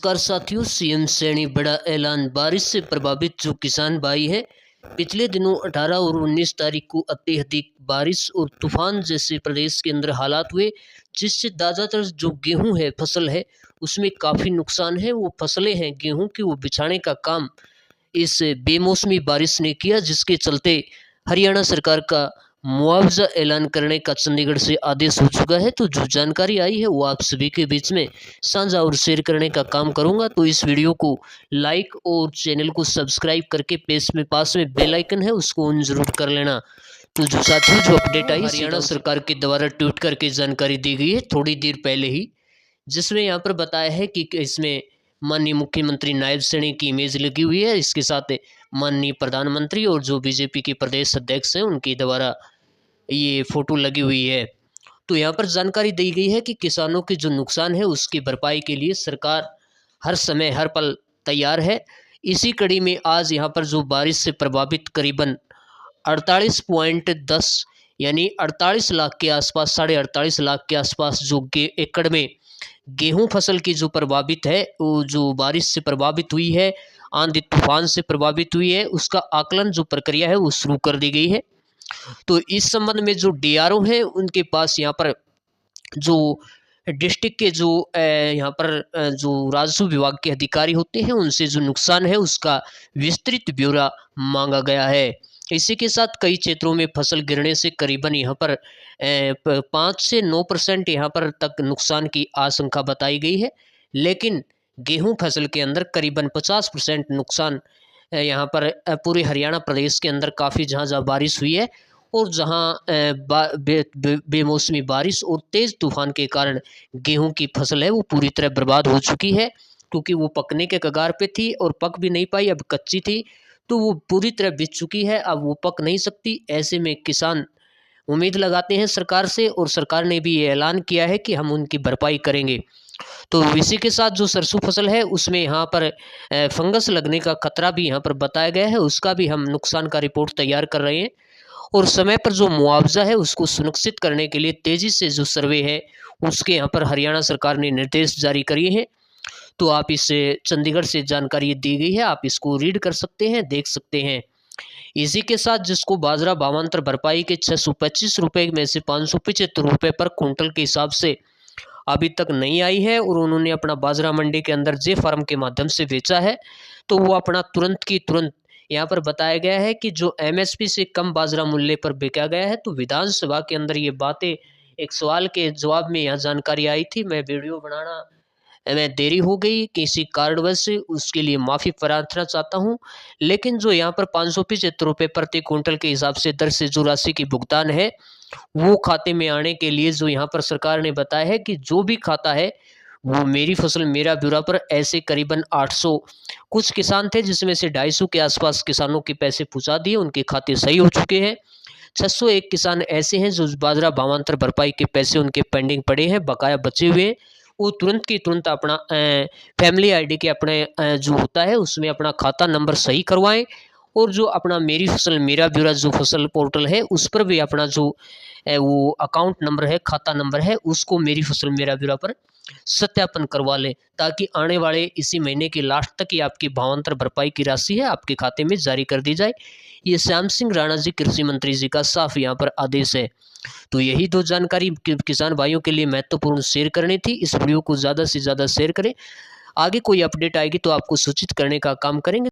नमस्कार साथियों, सीएम सैनी बड़ा ऐलान। बारिश से प्रभावित जो किसान भाई हैं, पिछले दिनों 18 और 19 तारीख को अत्यधिक बारिश और तूफान जैसे प्रदेश के अंदर हालात हुए, जिससे ज़्यादातर जो गेहूं है फसल है उसमें काफ़ी नुकसान है। वो फसलें हैं गेहूं की, वो बिछाने का काम इस बेमौसमी बारिश ने किया, जिसके चलते हरियाणा सरकार का मुआवजा ऐलान करने का चंडीगढ़ से आदेश हो चुका है। तो जो जानकारी आई है वो आप सभी के बीच में साझा और शेयर करने का काम करूंगा। तो इस वीडियो को लाइक और चैनल को सब्सक्राइब करके पेज में पास में बेल आइकन है उसको ऑन जरूर कर लेना। तो जो साथियों, जो अपडेट आई हरियाणा सरकार के द्वारा ट्वीट करके जानकारी दी गई है थोड़ी देर पहले ही, जिसमें यहाँ पर बताया है कि इसमें माननीय मुख्यमंत्री नायब सैनी की इमेज लगी हुई है। इसके साथ माननीय प्रधानमंत्री और जो बीजेपी के प्रदेश अध्यक्ष हैं उनके द्वारा ये फोटो लगी हुई है। तो यहाँ पर जानकारी दी गई है कि किसानों के जो नुकसान है उसकी भरपाई के लिए सरकार हर समय हर पल तैयार है। इसी कड़ी में आज यहाँ पर जो बारिश से प्रभावित करीबन 48.10 यानी 48 लाख के आसपास, 48.5 लाख के आसपास जो एकड़ में गेहूं फसल की जो प्रभावित है, वो जो बारिश से प्रभावित हुई है, आंधी तूफान से प्रभावित हुई है, उसका आकलन जो प्रक्रिया है वो शुरू कर दी गई है। तो इस संबंध में जो डीआरओ है उनके पास यहाँ पर जो डिस्ट्रिक्ट के जो यहाँ पर जो राजस्व विभाग के अधिकारी होते हैं उनसे जो नुकसान है उसका विस्तृत ब्यौरा मांगा गया है। इसी के साथ कई क्षेत्रों में फसल गिरने से करीबन यहाँ पर 5 से 9% यहाँ पर तक नुकसान की आशंका बताई गई है, लेकिन गेहूं फसल के अंदर करीबन 50% नुकसान यहाँ पर पूरे हरियाणा प्रदेश के अंदर काफ़ी जहाँ बारिश हुई है और जहाँ बेमौसमी बारिश और तेज़ तूफान के कारण गेहूं की फसल है वो पूरी तरह बर्बाद हो चुकी है, क्योंकि वो पकने के कगार पे थी और पक भी नहीं पाई, अब कच्ची थी तो वो पूरी तरह बिक चुकी है, अब वो पक नहीं सकती। ऐसे में किसान उम्मीद लगाते हैं सरकार से और सरकार ने भी ये ऐलान किया है कि हम उनकी भरपाई करेंगे। तो इसी के साथ जो सरसों फसल है उसमें यहाँ पर फंगस लगने का खतरा भी यहाँ पर बताया गया है, उसका भी हम नुकसान का रिपोर्ट तैयार कर रहे हैं और समय पर जो मुआवजा है उसको सुनिश्चित करने के लिए तेज़ी से जो सर्वे है उसके यहाँ पर हरियाणा सरकार ने निर्देश जारी किए हैं। तो आप इसे चंडीगढ़ से जानकारी दी गई है, आप इसको रीड कर सकते हैं, देख सकते हैं। इसी के साथ जिसको बाजरा भावांतर भरपाई के 625 रुपये में से 575 रुपये पर क्विंटल के हिसाब से अभी तक नहीं आई है और उन्होंने अपना बाजरा मंडी के अंदर जे फार्म के माध्यम से बेचा है, तो वो अपना तुरंत की तुरंत यहाँ पर बताया गया है कि जो एमएसपी से कम बाजरा मूल्य पर बेचा गया है। तो विधानसभा के अंदर ये बातें एक सवाल के जवाब में यहाँ जानकारी आई थी। मैं वीडियो बनाना में देरी हो गई किसी कारणवश, उसके लिए माफ़ी प्रार्थना चाहता हूँ। लेकिन जो यहाँ पर 575 रुपये प्रति क्विंटल के हिसाब से दर से जो राशि की भुगतान है वो खाते में आने के लिए जो यहाँ पर सरकार ने बताया है कि जो भी खाता है वो मेरी फसल मेरा ब्यौरा पर ऐसे करीबन 800 कुछ किसान थे, जिसमें से 250 के आसपास किसानों के पैसे पहुँचा दिए, उनके खाते सही हो चुके हैं। 601 किसान ऐसे हैं जो बाजरा भावांतर भरपाई के पैसे उनके पेंडिंग पड़े हैं, बकाया बचे हुए हैं, वो तुरंत की तुरंत अपना फैमिली आईडी के अपने जो होता है उसमें अपना खाता नंबर सही करवाएं और जो अपना मेरी फसल मेरा ब्यौरा जो फसल पोर्टल है उस पर भी अपना जो वो अकाउंट नंबर है, खाता नंबर है, उसको मेरी फसल मेरा ब्यौरा पर सत्यापन करवा लें, ताकि आने वाले इसी महीने के लास्ट तक ही आपकी भावांतर भरपाई की राशि है आपके खाते में जारी कर दी जाए। ये श्याम सिंह राणा जी कृषि मंत्री जी का साफ यहाँ पर आदेश है। तो यही दो जानकारी किसान भाइयों के लिए महत्वपूर्ण शेयर करनी थी। इस वीडियो को ज़्यादा से ज़्यादा शेयर करें, आगे कोई अपडेट आएगी तो आपको सूचित करने का काम करेंगे।